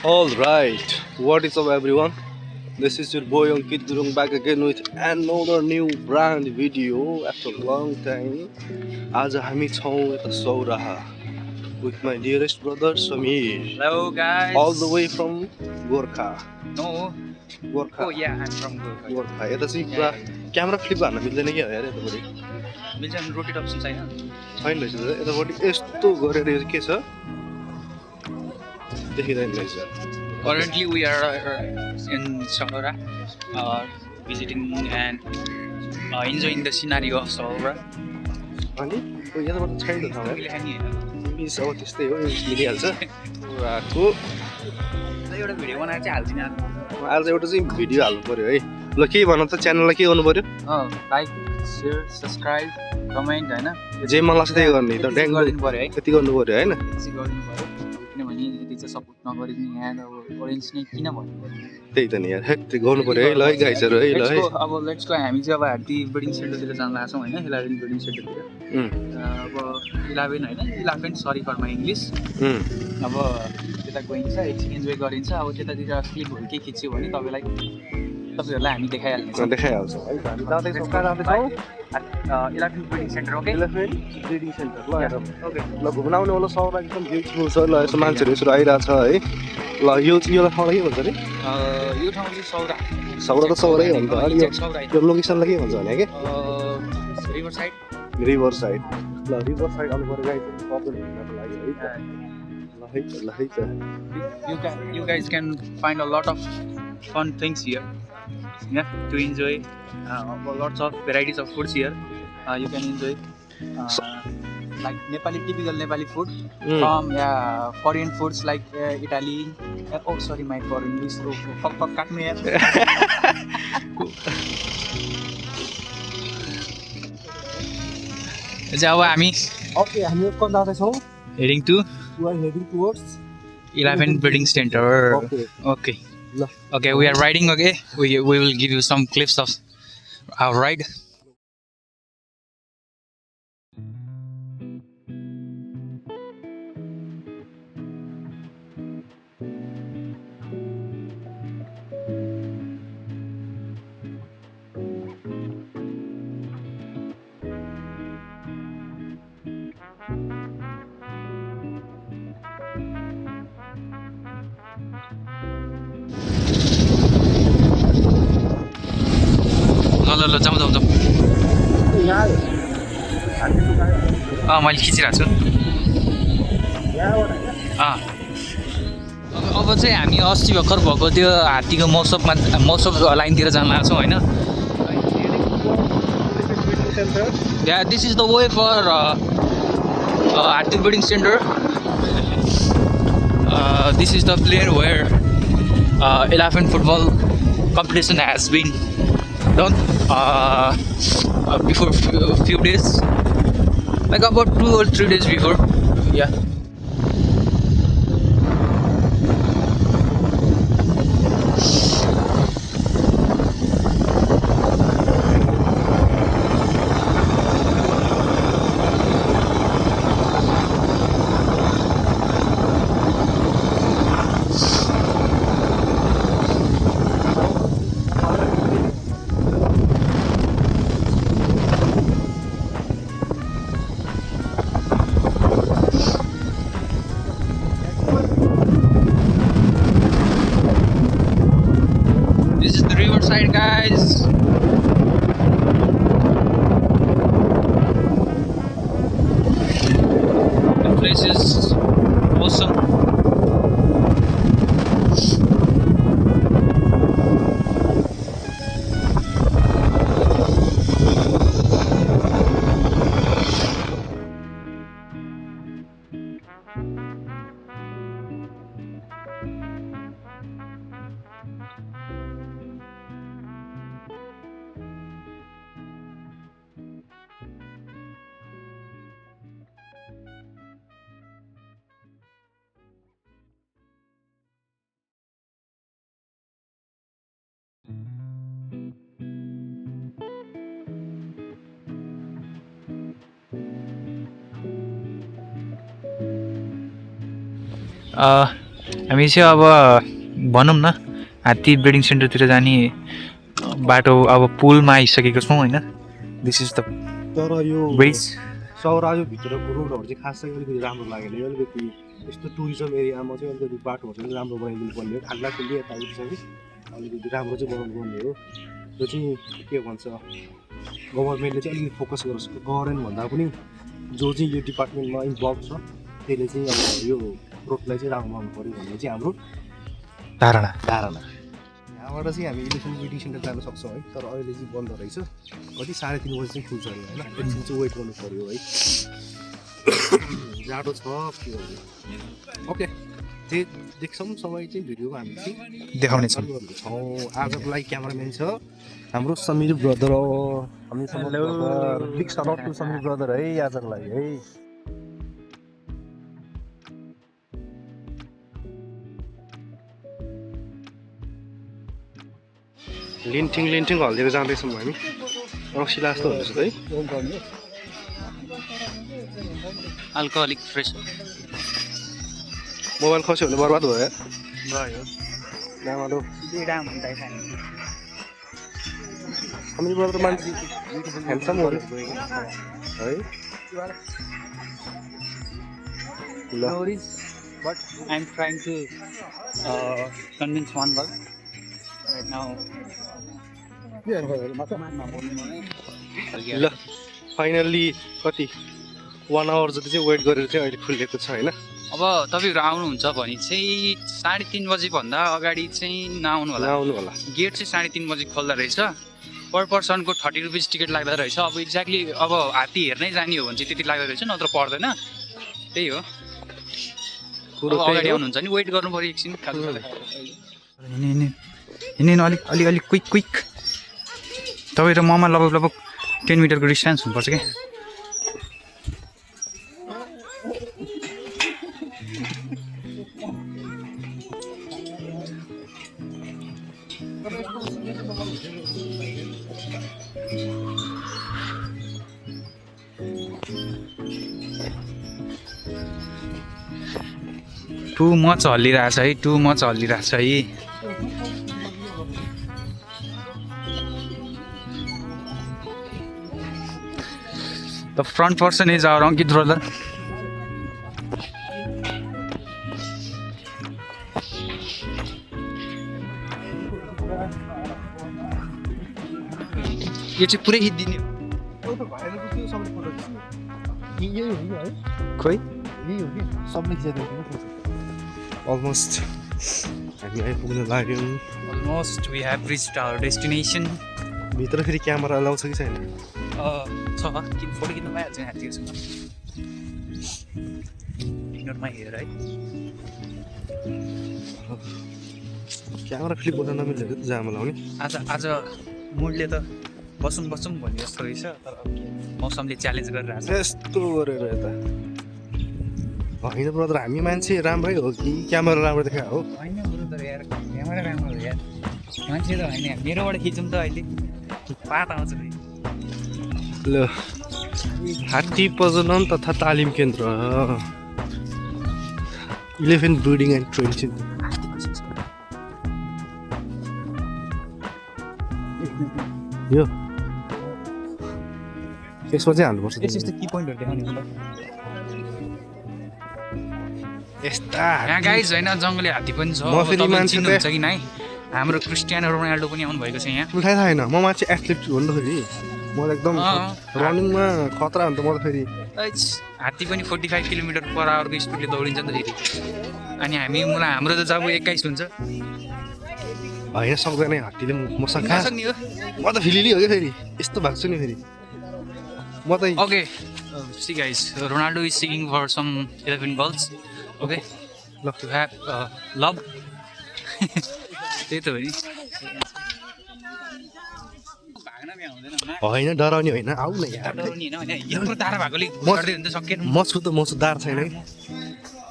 Alright, what is up everyone? This is your boy Ankit Gurung back again with another new brand video after a long time. आज हामी छौँ यता Sauraha with my dearest brother Samir. Hello guys. All the way from Gorkha. No. Gorkha. Oh yeah, I'm from Gorkha. Gorkha. यता चाहिँ पुरा camera flip हान्न मिल्दैन क्या यार यतापट्टि मिल्छ नि रोटेट अप्सन छैन छैन रहेछ त यतापट्टि यस्तो गरेर यो के छ देखिँदैन रहेछ. Currently we are in Saurora visiting and enjoying the scenery of Saurora. अनि यताबाट छैन त ठाउँ हामीले खाने हैन मिस अब त्यस्तै हो इङ्ग्लिस मिलिहाल्छ पुराको. एउटा भिडियो बनाएर चाहिँ हाल्दिन आज एउटा चाहिँ भिडियो हाल्नु पर्यो है. ल के भन त च्यानललाई के गर्नु पर्यो लाइक शेयर सब्स्क्राइब कमेन्ट हैन जे मन लाग्छ त्यही गर्ने त ड्याङ गरिदिनु पर्यो है त्यति गर्नु पर्यो हैन. त्यति गरिदिनु पर्यो किनभने यदि चाहिँ सपोर्ट नगरिदिने यहाँ अब अडियन्स नै किन भन्नु त्यही त नि यार हेट गर्नु पर्यो है. ल है गाइजहरु है. ल है अब लेट्स गो हामी चाहिँ अब हार्दी ब्रिडिङ सेन्टरतिर जान लाग्छौँ होइन 11 ब्रिडिङ सेन्टरतिर अब 11 होइन 11 सरी फर माई इङ्ग्लिस. अब त्यता गइन्छ एकछिन इन्जोय गरिन्छ. अब त्यतातिर क्लिपहरू के खिच्यो भने तपाईँहरूलाई हामी देखाइहाल्नेछौँ देखाइहाल्छौँ है. हामी जाँदैछौँ कहाँ जाँदैछौँ 11 breeding centre okay eleven breeding centre. ल हेर ओके ल घुम्न आउने होला सौरा एकदम ब्युटिफुल छ. ल यसो मान्छेहरू यसो आइरहेछ है. ल यो ठाउँलाई के भन्छ अरे यो ठाउँ चाहिँ सौरा सौरा त सौरै हो नि त. अनि सौरा यो लोकेसनलाई के भन्छ भने के रिभर साइड रिभर साइड. ल रिभर साइड आउनु पर्यो गाइज प्रब्लम हुनको लागि है त. ल है त you guys can find a lot of fun things here to enjoy lots of varieties of foods here you can enjoy like typical Nepali food from foreign foods like Italy. Oh sorry my foreign English. Fuck cut me here. अब हामी okay हामी कहाँ जाँदैछौँ heading to we are heading towards 11 breeding center. Okay. Okay, we are riding. Okay, we will give you some clips of our ride. ल जाउँ मैले खिचिरहेको छु. अब चाहिँ हामी अस्ति भर्खर भएको त्यो हात्तीको मौसम लाइनतिर जान लाग्छौँ होइन. This is the way for hatti breeding centre. This is the player where 11 football competition has been done before few days, like about 2 or 3 days before. Yeah. This is the riverside, guys. The place is awesome. हामी चाहिँ अब भनौँ न हात्ती breeding सेन्टरतिर जाने बाटो अब पुलमा आइसकेको छौँ होइन. दिस इज द तर यो ब्रिज. सौरा यो भित्रको रोडहरू चाहिँ खास चाहिँ अलिकति राम्रो लागेन. यो अलिकति यस्तो टुरिज्म एरियामा चाहिँ अलिकति बाटोहरू चाहिँ राम्रो बनाइदिनु पर्ने हो. खाल्डा खुल्ली यताउति चाहिँ अलिकति राम्रो चाहिँ बनाउनु पर्ने हो. यो चाहिँ के भन्छ गभर्मेन्टले चाहिँ अलिकति फोकस गरेन भन्दा पनि जो चाहिँ यो डिपार्टमेन्टमा इन्भल्भ छ त्यसले चाहिँ अब यो रोडलाई चाहिँ राम्रो बनाउनु पऱ्यो भन्ने चाहिँ हाम्रो धारणा. यहाँबाट चाहिँ हामी इलेक्ट्रोनिक ब्रिडिङ सेन्टर जान सक्छौँ है. तर अहिले चाहिँ बन्द रहेछ. कति 3:30 बजी चाहिँ खुल्छ होइन. एकछिन चाहिँ वेट गर्नु पऱ्यो है. जाडो छ के हो. ओके जे देख्छौँ समय चाहिँ भिडियोमा हामी चाहिँ देखाउनेछौँ. आजको लागि क्यामराम्यान छ हाम्रो समीर ब्रदर. हामी big shout out to Samir brother है आजको लागि है. लिन्टिङ हल्दिएर जाँदैछौँ हामी. रक्सिला जस्तो हुँदैछ है. अल्कोहलिक फ्रेस मोबाइल खस्यो भने बर्बाद भयो. भयो समीर ब्रदर मान्छे ह्यान्डसम हो है. But I'm trying to convince one girl right now. ल फाइनल्ली कति 1 आवर जति चाहिँ वेट गरेर चाहिँ अहिले खुलेको छ होइन. अब तपाईँहरू आउनुहुन्छ भने चाहिँ 3:30 बजीभन्दा अगाडि चाहिँ नआउनु होला. गेट चाहिँ 3:30 बजी खोल्दो रहेछ. पर पर्सनको 30 रुपिस टिकट लाग्दो रहेछ. अब एक्ज्याक्टली अब हात्ती हेर्नै जाने हो भने चाहिँ त्यति लाग्दो रहेछ, नत्र पर्दैन. त्यही हो. अगाडि आउनुहुन्छ नि वेट गर्नु पऱ्यो एकछिन. हिँड्नु अलिक क्विक. तपाईँ र ममा लगभग 10 मिटरको डिस्टेन्स हुनुपर्छ क्या. टु मच हल्लिरहेछ है. The front person is our Ankit brother. यो चाहिँ पुरै हिँडिदिने खोइ अलमोस्ट हामी आइपुग्न लाग्यौँ. Almost we have reached our destination. भित्र फेरि क्यामेरा लाउँछ कि छैन? छ कि फोटो खिच्न पाइहाल्छ हात्तीहरूसँग. Ignore my hair, right? Camera flip गर्न नमिल्छ कि जामा लाउने. आज मुडले त बसौँ भन्ने जस्तो रहेछ. तर मौसमले च्यालेन्ज गरिरहेछ. यस्तो गरेर यता होइन ब्रदर. हामी मान्छे राम्रै हो कि क्यामेरा राम्रो देखायो हो? होइन ब्रदर यार, क्यामेरा राम्रो हो यार. मान्छे त होइन, मेरोबाट खिचौँ त अहिले पात आउँछ फेरि. ल हात्ती प्रजनन तथा तालिम केन्द्र 11 ब्रिडिङ एन्ड ट्रेनिङ. यो यसमा चाहिँ हाल्नुपर्छ. यस्तो की पोइन्टहरू देखाउने मलाई. यस्ता यहाँ गाइज होइन जङ्गली हात्ती पनि छ. म फेरि मान्छे हुन्छ कि नाइ हाम्रो क्रिस्टियानो रोनाल्डो पनि आउनु भएको छ यहाँ. थाहा छैन. म मान्छे एथलिट हो नि त फेरि. म एकदम रनिङमा खतरा हुन्छ म त फेरि. हात्ती पनि 45 किलोमिटर/आवरको स्पिडले दौडिन्छ नि त फेरि. अनि हाम्रो त जब 21 हुन्छ. होइन सक्दैन हात्तीले. मसँग सक्ने हो. म त फिलिली हो क्या फेरि. यस्तो भएको छु नि फेरि म त. Okay see guys, Ronaldo is seeking for some 11 girls. Okay to have love. त्यही त हो नि. होइन डराउने होइन. आऊ न यार. म छु दार छैन कि.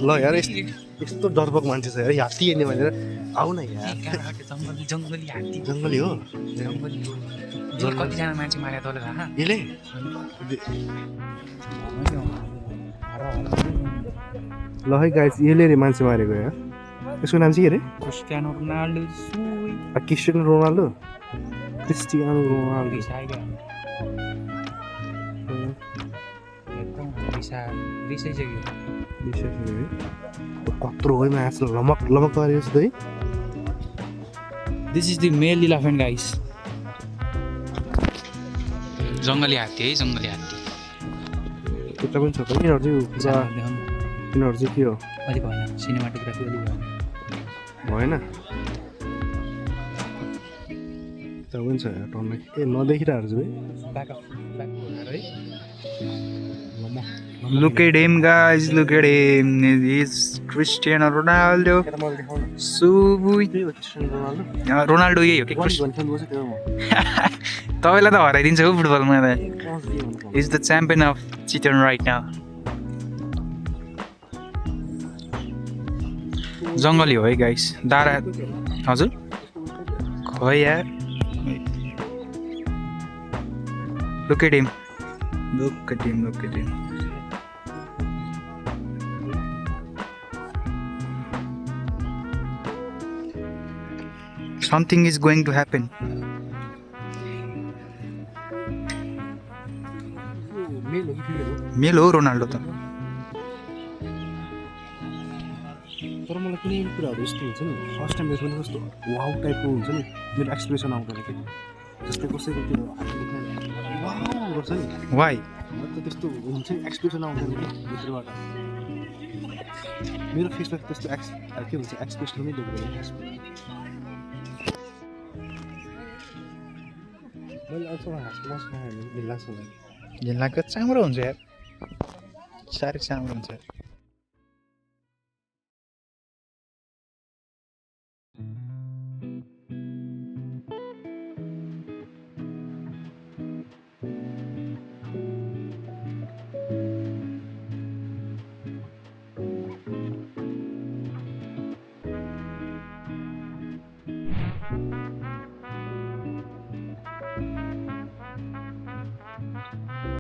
ल यार यस्तो डरपोक मान्छे छ यार. हात्ती हेर्ने भनेर आऊ न यार. जङ्गली हात्ती. जङ्गली हो. कतिजना मान्छे मारे तल यसले ल है गाइस यसले मान्छे मारेको यहाँ. यसको नाम चाहिँ के अरे क्रिस्टियानो रोनाल्डो सुई क्रिस्टियानो रोनाल्डो क्रिस्टियानो रोनाल्डो कत्रो है मास लमक लमक गरेको छ है this is the male elephant guys जङ्गली हात्ती है जङ्गली हात्ती यता पनि छ त यिनीहरू चाहिँ पुरा यिनीहरू चाहिँ के हो अलिक भएन सिनेमाटोग्राफी अलिक भएन भएन यता पनि छ टन्नै ए नदेखिरहेको छु है ब्याक है Look at him, guys. Look at him. He's Cristiano Ronaldo. Subui. Ronaldo यही हो कि तपाईँलाई त हराइदिन्छ हौ फुटबलमा त is the champion of Chitwan right now जङ्गली हो है गाइस दारा हजुर खै यार Look at him. Look at him. Look at him. Something is going to happen. मेल हो रोनाल्डो त तर मलाई कुनै कुराहरू यस्तो हुन्छ नि फर्स्ट टाइम देख्दा पनि कस्तो वाउ टाइपको हुन्छ नि मेरो एक्सप्रेसन आउँदैन कि जस्तै कसैको त्यो वाउ गर्छ नि वाइ त त्यस्तो हुन्छ नि एक्सप्रेसन आउँदैन कि भित्रबाट मेरो फेसमा त्यस्तो के भन्छ एक्सप्रेसन नै देख्दैन मैले अझ हाँस्नु लाग्छ लाग्छ चाम्रो हुन्छ यार साह्रै चाम्रो हुन्छ